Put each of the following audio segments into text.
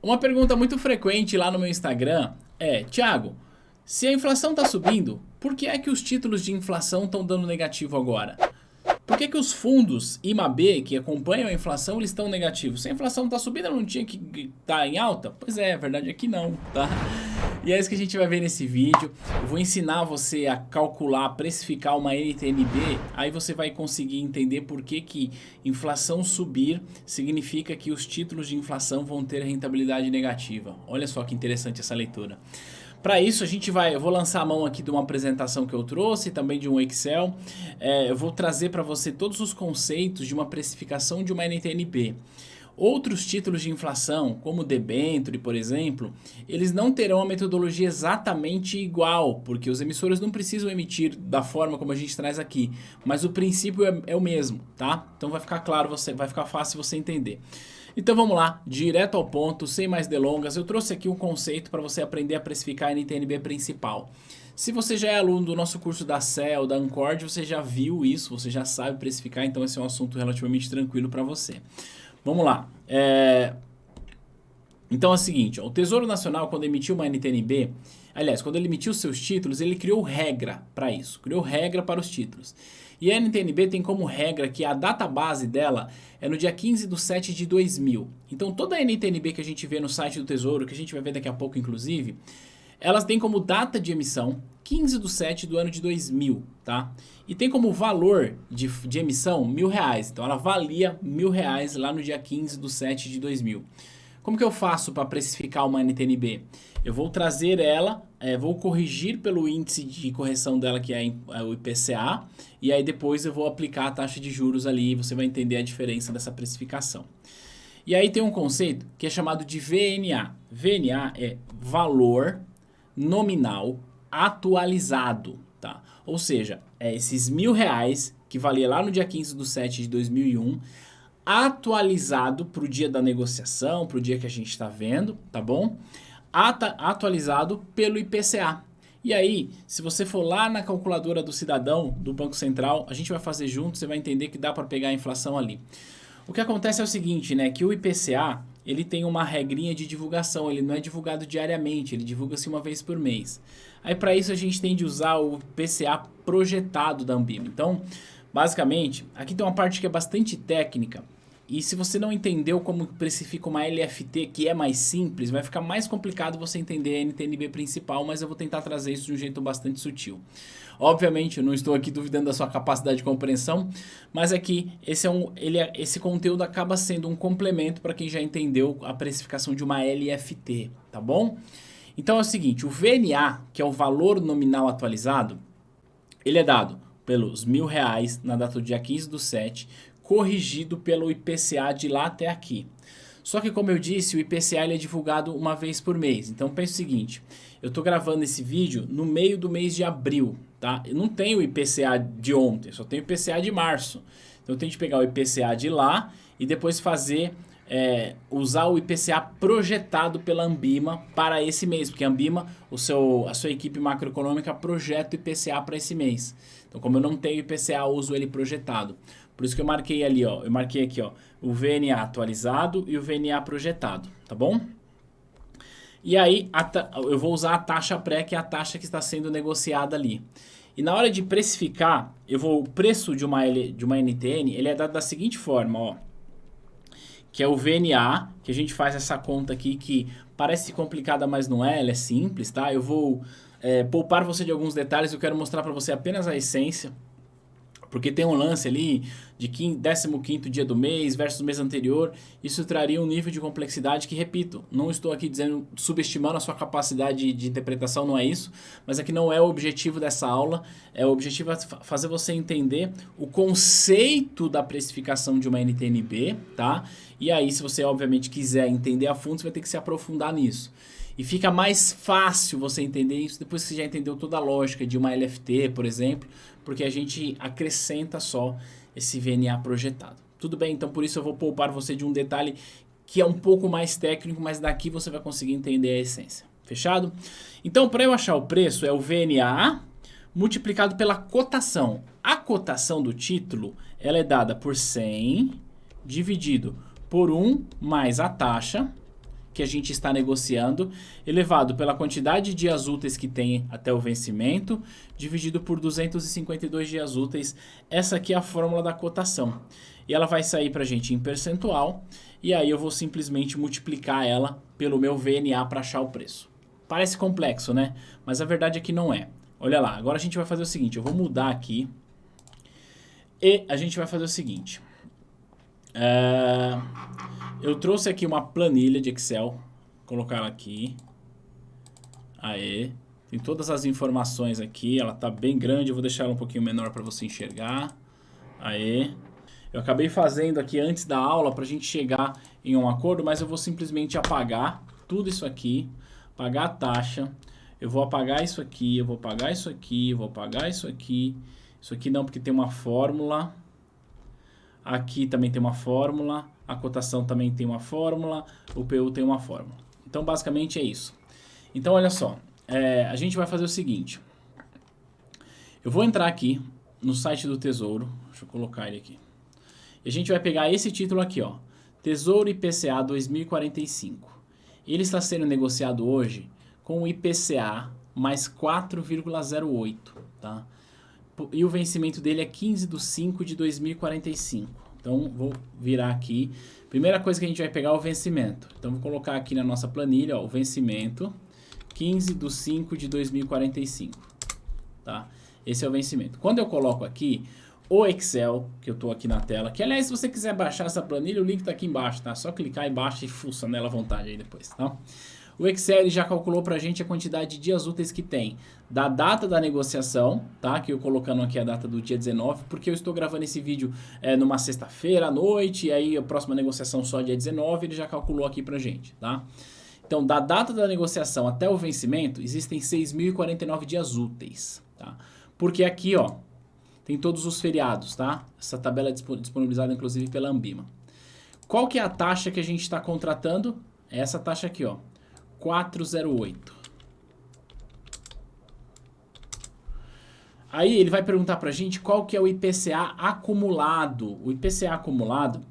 Uma pergunta muito frequente lá no meu Instagram é: Thiago, se a inflação está subindo, por que é que os títulos de inflação estão dando negativo agora? Por que que os fundos IMAB, que acompanham a inflação, eles estão negativos? Se a inflação está subindo, ela não tinha que estar em alta? Pois é, a verdade é que não, tá? E é isso que a gente vai ver nesse vídeo. Eu vou ensinar você a calcular, precificar uma NTN-B, aí você vai conseguir entender por que que inflação subir significa que os títulos de inflação vão ter rentabilidade negativa. Olha só que interessante essa leitura. Para isso eu vou lançar a mão aqui de uma apresentação que eu trouxe, também de um Excel. Eu vou trazer para você todos os conceitos de uma precificação de uma NTN-B. Outros títulos de inflação, como o debênture, por exemplo, eles não terão a metodologia exatamente igual, porque os emissores não precisam emitir da forma como a gente traz aqui, mas o princípio é o mesmo, tá? Então vai ficar claro, vai ficar fácil você entender. Então vamos lá, direto ao ponto, sem mais delongas. Eu trouxe aqui um conceito para você aprender a precificar a NTN-B principal. Se você já é aluno do nosso curso da CEL, da Ancord, você já viu isso, você já sabe precificar, então esse é um assunto relativamente tranquilo para você. Vamos lá. Então é o seguinte, ó, o Tesouro Nacional, quando emitiu uma NTN-B, aliás, quando ele emitiu seus títulos, ele criou regra para isso, criou regra para os títulos. E a NTN-B tem como regra que a data base dela é no dia 15/7/2000. Então toda a NTN-B que a gente vê no site do Tesouro, que a gente vai ver daqui a pouco inclusive, elas têm como data de emissão 15/7 do ano de 2000, tá? E tem como valor de emissão R$1.000. Então ela valia R$1.000 lá no dia 15/7/2000. Como que eu faço para precificar uma NTN-B? Eu vou trazer ela, vou corrigir pelo índice de correção dela, que é o IPCA, e aí depois eu vou aplicar a taxa de juros ali e você vai entender a diferença dessa precificação. E aí tem um conceito que é chamado de VNA. VNA é valor nominal atualizado, tá? Ou seja, é esses R$1.000 que valia lá no dia 15/7/2001, atualizado para o dia da negociação, para o dia que a gente está vendo, tá bom? Atualizado pelo IPCA. E aí, se você for lá na calculadora do cidadão, do Banco Central, a gente vai fazer junto, você vai entender que dá para pegar a inflação ali. O que acontece é o seguinte, né, que o IPCA, ele tem uma regrinha de divulgação, ele não é divulgado diariamente, ele divulga-se uma vez por mês. Aí para isso a gente tem de usar o IPCA projetado da Anbima. Então, basicamente, aqui tem uma parte que é bastante técnica, e se você não entendeu como precifica uma LFT, que é mais simples, vai ficar mais complicado você entender a NTN-B principal, mas eu vou tentar trazer isso de um jeito bastante sutil. Obviamente, eu não estou aqui duvidando da sua capacidade de compreensão, mas aqui esse conteúdo acaba sendo um complemento para quem já entendeu a precificação de uma LFT, tá bom? Então é o seguinte, o VNA, que é o valor nominal atualizado, ele é dado pelos R$1.000 na data do dia 15/7, corrigido pelo IPCA de lá até aqui. Só que, como eu disse, o IPCA ele é divulgado uma vez por mês. Então pense o seguinte, eu estou gravando esse vídeo no meio do mês de abril, tá? Eu não tenho o IPCA de ontem, só tenho o IPCA de março. Então eu tenho que pegar o IPCA de lá e depois usar o IPCA projetado pela Anbima para esse mês, porque a Anbima, a sua equipe macroeconômica projeta o IPCA para esse mês. Então, como eu não tenho IPCA, eu uso ele projetado. Por isso que eu marquei ali, ó, eu marquei aqui, ó, o VNA atualizado e o VNA projetado, tá bom? E aí eu vou usar a taxa pré, que é a taxa que está sendo negociada ali. E na hora de precificar, o preço de uma NTN, ele é dado da seguinte forma, ó, que é o VNA, que a gente faz essa conta aqui, que parece complicada, mas não é, ela é simples, tá? Eu vou poupar você de alguns detalhes, eu quero mostrar para você apenas a essência, porque tem um lance ali de 15º dia do mês versus o mês anterior, isso traria um nível de complexidade que, repito, não estou aqui subestimando a sua capacidade de interpretação, não é isso, mas aqui não é o objetivo dessa aula, o objetivo é fazer você entender o conceito da precificação de uma NTN-B, tá? E aí, se você obviamente quiser entender a fundo, você vai ter que se aprofundar nisso. E fica mais fácil você entender isso depois que você já entendeu toda a lógica de uma LFT, por exemplo, porque a gente acrescenta só esse VNA projetado. Tudo bem? Então por isso eu vou poupar você de um detalhe que é um pouco mais técnico, mas daqui você vai conseguir entender a essência. Fechado? Então para eu achar o preço é o VNA multiplicado pela cotação. A cotação do título ela é dada por 100 dividido por 1 mais a taxa, que a gente está negociando, elevado pela quantidade de dias úteis que tem até o vencimento, dividido por 252 dias úteis. Essa aqui é a fórmula da cotação. E ela vai sair para a gente em percentual, e aí eu vou simplesmente multiplicar ela pelo meu VNA para achar o preço. Parece complexo, né? Mas a verdade é que não é. Olha lá, agora a gente vai fazer o seguinte, eu vou mudar aqui, e a gente vai fazer o seguinte. Eu trouxe aqui uma planilha de Excel, vou colocar ela aqui. Aê, tem todas as informações aqui, ela tá bem grande, eu vou deixar ela um pouquinho menor para você enxergar. Aê, eu acabei fazendo aqui antes da aula para a gente chegar em um acordo, mas eu vou simplesmente apagar tudo isso aqui, apagar a taxa, eu vou apagar isso aqui, eu vou apagar isso aqui, eu vou apagar isso aqui não porque tem uma fórmula. Aqui também tem uma fórmula, a cotação também tem uma fórmula, o PU tem uma fórmula. Então, basicamente é isso. Então, olha só, a gente vai fazer o seguinte. Eu vou entrar aqui no site do Tesouro, deixa eu colocar ele aqui. E a gente vai pegar esse título aqui, ó, Tesouro IPCA 2045. Ele está sendo negociado hoje com o IPCA mais 4,08, tá? E o vencimento dele é 15/5/2045. Então, vou virar aqui. Primeira coisa que a gente vai pegar é o vencimento. Então, vou colocar aqui na nossa planilha, ó, o vencimento, 15/5/2045. Tá? Esse é o vencimento. Quando eu coloco aqui, o Excel, que eu estou aqui na tela, que aliás, se você quiser baixar essa planilha, o link está aqui embaixo, tá? Só clicar e baixa e fuça nela à vontade aí depois, tá? O Excel ele já calculou para a gente a quantidade de dias úteis que tem da data da negociação, tá? Que eu colocando aqui a data do dia 19, porque eu estou gravando esse vídeo numa sexta-feira à noite, e aí a próxima negociação só dia 19, ele já calculou aqui para a gente, tá? Então, da data da negociação até o vencimento, existem 6.049 dias úteis, tá? Porque aqui, ó, tem todos os feriados, tá? Essa tabela é disponibilizada, inclusive, pela Ambima. Qual que é a taxa que a gente está contratando? É essa taxa aqui, ó. 408. Aí ele vai perguntar pra gente qual que é o IPCA acumulado. O IPCA acumulado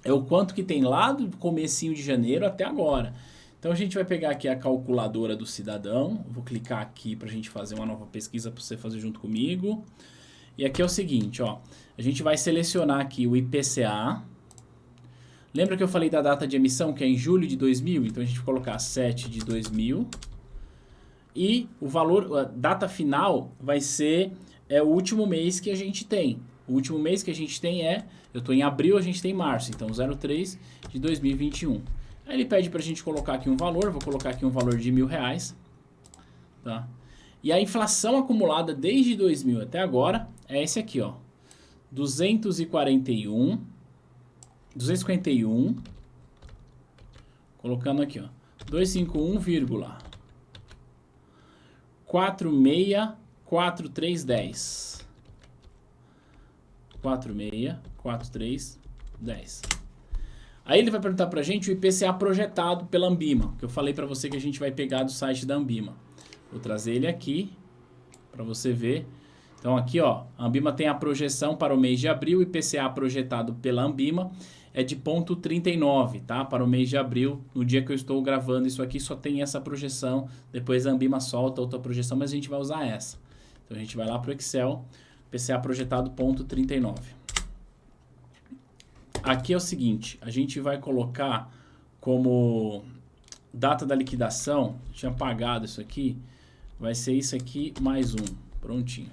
é o quanto que tem lá do comecinho de janeiro até agora. Então a gente vai pegar aqui a calculadora do cidadão. Vou clicar aqui pra gente fazer uma nova pesquisa para você fazer junto comigo. E aqui é o seguinte, ó. A gente vai selecionar aqui o IPCA. Lembra que eu falei da data de emissão, que é em julho de 2000? Então a gente vai colocar 7 de 2000. E o valor, a data final vai ser o último mês que a gente tem. O último mês que a gente tem eu estou em abril, a gente tem março. Então 03 de 2021. Aí ele pede para a gente colocar aqui um valor, vou colocar aqui um valor de R$1.000. Tá? E a inflação acumulada desde 2000 até agora é esse aqui, ó. 251, colocando aqui, ó, 251,464310. 464310. Aí ele vai perguntar pra gente o IPCA projetado pela Ambima, que eu falei pra você que a gente vai pegar do site da Ambima. Vou trazer ele aqui pra você ver. Então aqui, ó, a Ambima tem a projeção para o mês de abril, o IPCA projetado pela Ambima é de 0,39, tá? Para o mês de abril, no dia que eu estou gravando isso aqui, só tem essa projeção. Depois a Ambima solta outra projeção, mas a gente vai usar essa. Então a gente vai lá para o Excel, IPCA projetado 0,39. Aqui é o seguinte, a gente vai colocar como data da liquidação, tinha pagado isso aqui, vai ser isso aqui mais um, prontinho.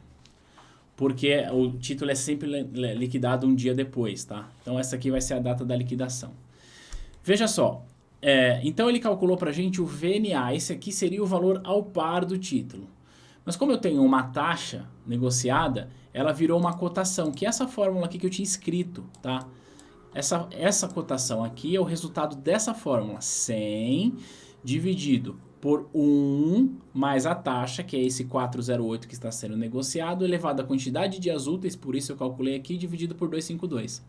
Porque o título é sempre liquidado um dia depois, tá? Então essa aqui vai ser a data da liquidação. Veja só, então ele calculou pra gente o VNA, esse aqui seria o valor ao par do título. Mas como eu tenho uma taxa negociada, ela virou uma cotação, que é essa fórmula aqui que eu tinha escrito, tá? Essa cotação aqui é o resultado dessa fórmula, 100 dividido por 1 mais a taxa, que é esse 408 que está sendo negociado, elevado à quantidade de dias úteis, por isso eu calculei aqui, dividido por 252.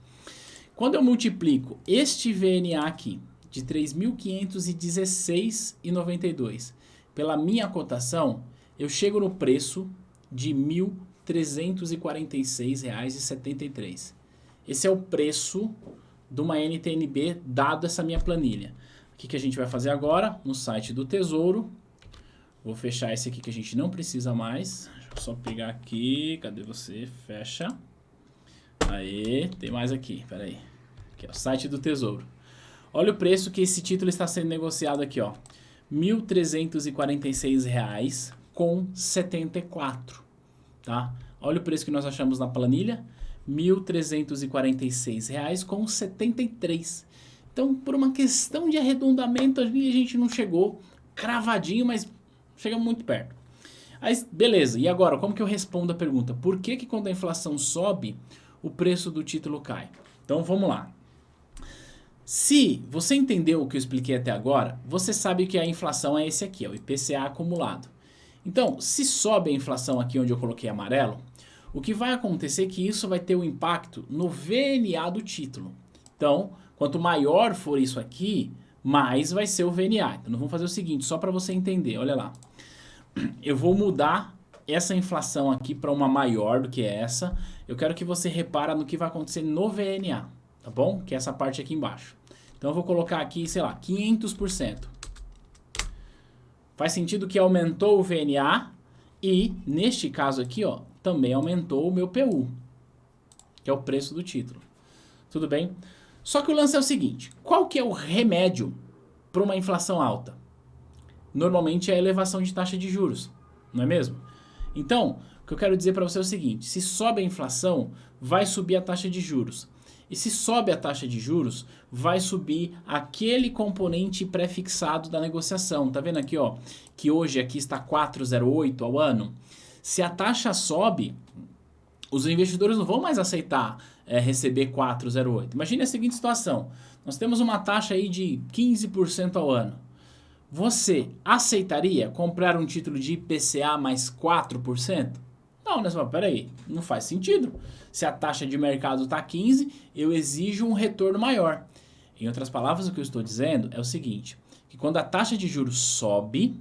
Quando eu multiplico este VNA aqui, de 3.516,92, pela minha cotação, eu chego no preço de R$ 1.346,73. Esse é o preço de uma NTNB dado essa minha planilha. que a gente vai fazer agora? No site do Tesouro. Vou fechar esse aqui que a gente não precisa mais. Deixa eu só pegar aqui. Cadê você? Fecha. Aí, tem mais aqui. Pera aí. Aqui, ó, site do Tesouro. Olha o preço que esse título está sendo negociado aqui, ó. R$ 1.346,74, tá? Olha o preço que nós achamos na planilha. R$ 1.346,73. Então, por uma questão de arredondamento, a gente não chegou cravadinho, mas chega muito perto. Aí, beleza, e agora, como que eu respondo a pergunta? Por que quando a inflação sobe, o preço do título cai? Então, vamos lá. Se você entendeu o que eu expliquei até agora, você sabe que a inflação é esse aqui, é o IPCA acumulado. Então, se sobe a inflação aqui onde eu coloquei amarelo, o que vai acontecer é que isso vai ter um impacto no VNA do título. Então, quanto maior for isso aqui, mais vai ser o VNA. Então, nós vamos fazer o seguinte, só para você entender, olha lá. Eu vou mudar essa inflação aqui para uma maior do que essa. Eu quero que você repara no que vai acontecer no VNA, tá bom? Que é essa parte aqui embaixo. Então eu vou colocar aqui, sei lá, 500%. Faz sentido que aumentou o VNA e, neste caso aqui, ó, também aumentou o meu PU, que é o preço do título. Tudo bem? Só que o lance é o seguinte, qual que é o remédio para uma inflação alta? Normalmente é a elevação de taxa de juros, não é mesmo? Então, o que eu quero dizer para você é o seguinte, se sobe a inflação, vai subir a taxa de juros. E se sobe a taxa de juros, vai subir aquele componente pré-fixado da negociação. Tá vendo aqui, ó, que hoje aqui está 4,08 ao ano? Se a taxa sobe, os investidores não vão mais aceitar receber 4,08. Imagine a seguinte situação. Nós temos uma taxa aí de 15% ao ano. Você aceitaria comprar um título de IPCA mais 4%? Não, né? Peraí, não faz sentido. Se a taxa de mercado está 15, eu exijo um retorno maior. Em outras palavras, o que eu estou dizendo é o seguinte, que quando a taxa de juros sobe,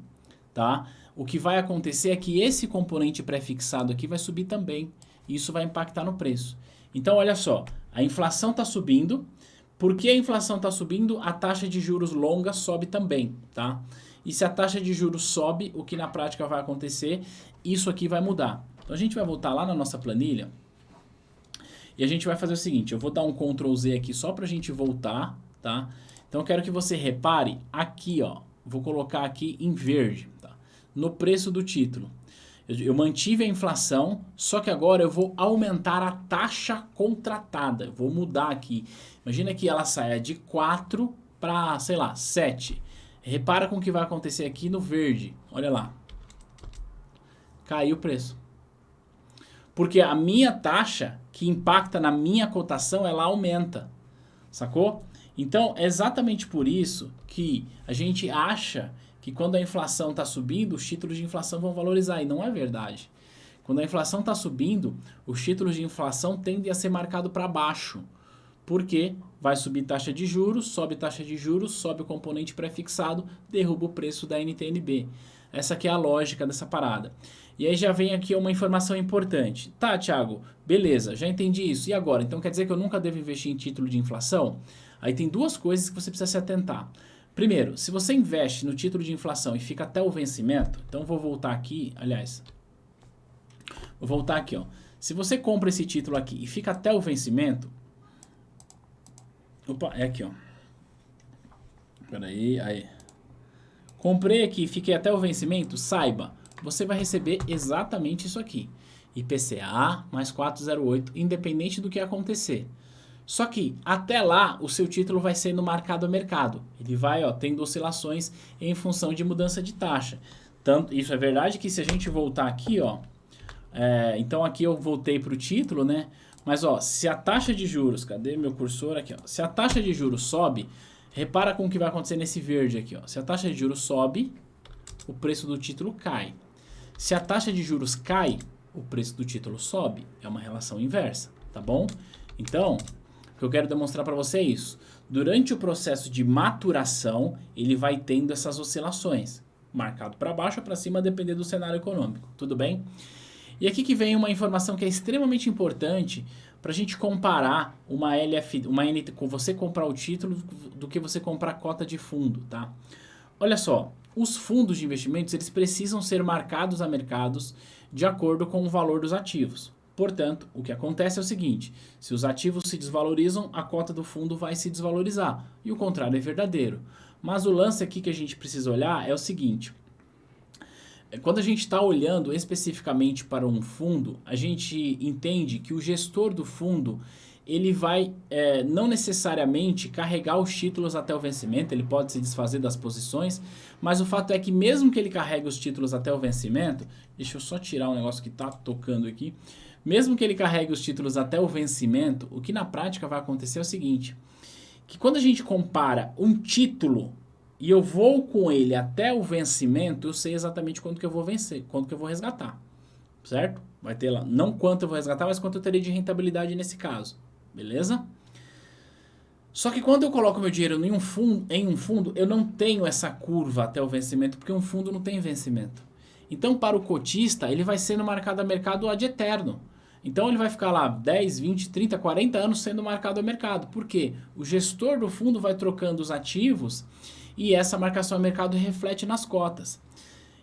tá? O que vai acontecer é que esse componente pré-fixado aqui vai subir também. E isso vai impactar no preço. Então, olha só, a inflação está subindo. Porque a inflação está subindo, a taxa de juros longa sobe também, tá? E se a taxa de juros sobe, o que na prática vai acontecer? Isso aqui vai mudar. Então a gente vai voltar lá na nossa planilha e a gente vai fazer o seguinte, eu vou dar um Ctrl Z aqui só para a gente voltar, tá? Então eu quero que você repare aqui, ó, vou colocar aqui em verde, tá? No preço do título. Eu mantive a inflação, só que agora eu vou aumentar a taxa contratada. Eu vou mudar aqui. Imagina que ela saia de 4 para, sei lá, 7. Repara com o que vai acontecer aqui no verde. Olha lá. Caiu o preço. Porque a minha taxa, que impacta na minha cotação, ela aumenta. Sacou? Então, é exatamente por isso que a gente acha que quando a inflação está subindo, os títulos de inflação vão valorizar. E não é verdade. Quando a inflação está subindo, os títulos de inflação tendem a ser marcados para baixo. Porque vai subir taxa de juros, sobe o componente pré-fixado, derruba o preço da NTN-B. Essa aqui é a lógica dessa parada. E aí já vem aqui uma informação importante. Tá, Thiago, beleza, já entendi isso. E agora? Então quer dizer que eu nunca devo investir em título de inflação? Aí tem duas coisas que você precisa se atentar. Primeiro, se você investe no título de inflação e fica até o vencimento, então vou voltar aqui, aliás, vou voltar aqui, ó. Se você compra esse título aqui e fica até o vencimento, opa, é aqui, ó. Peraí, aí. Comprei aqui e fiquei até o vencimento, saiba, você vai receber exatamente isso aqui. IPCA mais 4,08, independente do que acontecer. Só que até lá o seu título vai sendo marcado a mercado. Ele vai, ó, tendo oscilações em função de mudança de taxa. Tanto, isso é verdade que se a gente voltar aqui, ó, então aqui eu voltei para o título, né? Mas ó, se a taxa de juros, cadê meu cursor aqui, ó? Se a taxa de juros sobe, repara com o que vai acontecer nesse verde aqui, ó. Se a taxa de juros sobe, o preço do título cai. Se a taxa de juros cai, o preço do título sobe. É uma relação inversa, tá bom? Então, o que eu quero demonstrar para você é isso. Durante o processo de maturação, ele vai tendo essas oscilações. Marcado para baixo ou para cima, depender do cenário econômico. Tudo bem? E aqui que vem uma informação que é extremamente importante para a gente comparar uma NT, com você comprar o título do que você comprar cota de fundo, tá? Olha só, os fundos de investimentos eles precisam ser marcados a mercados de acordo com o valor dos ativos. Portanto, o que acontece é o seguinte, se os ativos se desvalorizam, a cota do fundo vai se desvalorizar, e o contrário é verdadeiro. Mas o lance aqui que a gente precisa olhar é o seguinte, quando a gente está olhando especificamente para um fundo, a gente entende que o gestor do fundo ele vai não necessariamente carregar os títulos até o vencimento, ele pode se desfazer das posições, mas o fato é que mesmo que ele carregue os títulos até o vencimento, deixa eu só tirar um negócio que está tocando aqui, mesmo que ele carregue os títulos até o vencimento, o que na prática vai acontecer é o seguinte, que quando a gente compara um título e eu vou com ele até o vencimento, eu sei exatamente quanto que eu vou vencer, quanto que eu vou resgatar, certo? Vai ter lá, não quanto eu vou resgatar, mas quanto eu terei de rentabilidade nesse caso, beleza? Só que quando eu coloco meu dinheiro em um fundo, eu não tenho essa curva até o vencimento, porque um fundo não tem vencimento. Então, para o cotista, ele vai sendo marcado a mercado ad eterno. Então, ele vai ficar lá 10, 20, 30, 40 anos sendo marcado a mercado. Por quê? O gestor do fundo vai trocando os ativos e essa marcação a mercado reflete nas cotas.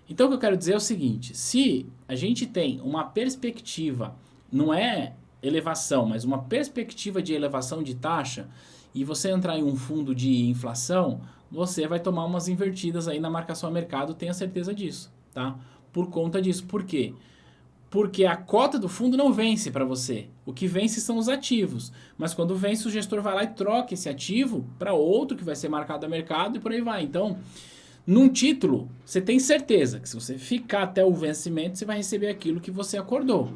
Então o que eu quero dizer é o seguinte, se a gente tem uma perspectiva, não é elevação, mas uma perspectiva de elevação de taxa, e você entrar em um fundo de inflação, você vai tomar umas invertidas aí na marcação a mercado, tenha certeza disso, tá? Por conta disso. Por quê? Porque a cota do fundo não vence para você. O que vence são os ativos. Mas quando vence, o gestor vai lá e troca esse ativo para outro que vai ser marcado a mercado e por aí vai. Então, num título, você tem certeza que se você ficar até o vencimento, você vai receber aquilo que você acordou.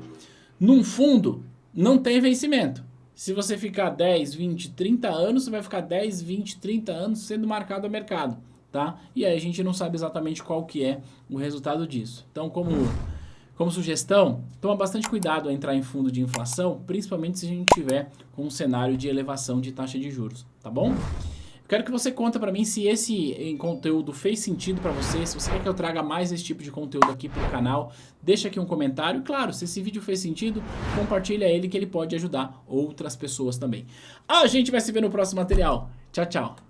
Num fundo, não tem vencimento. Se você ficar 10, 20, 30 anos, você vai ficar 10, 20, 30 anos sendo marcado a mercado, tá? E aí a gente não sabe exatamente qual que é o resultado disso. Então, como sugestão, toma bastante cuidado a entrar em fundo de inflação, principalmente se a gente tiver com um cenário de elevação de taxa de juros, tá bom? Quero que você conta para mim se esse conteúdo fez sentido para você, se você quer que eu traga mais esse tipo de conteúdo aqui pro canal, deixa aqui um comentário. E claro, se esse vídeo fez sentido, compartilha ele que ele pode ajudar outras pessoas também. A gente vai se ver no próximo material. Tchau, tchau.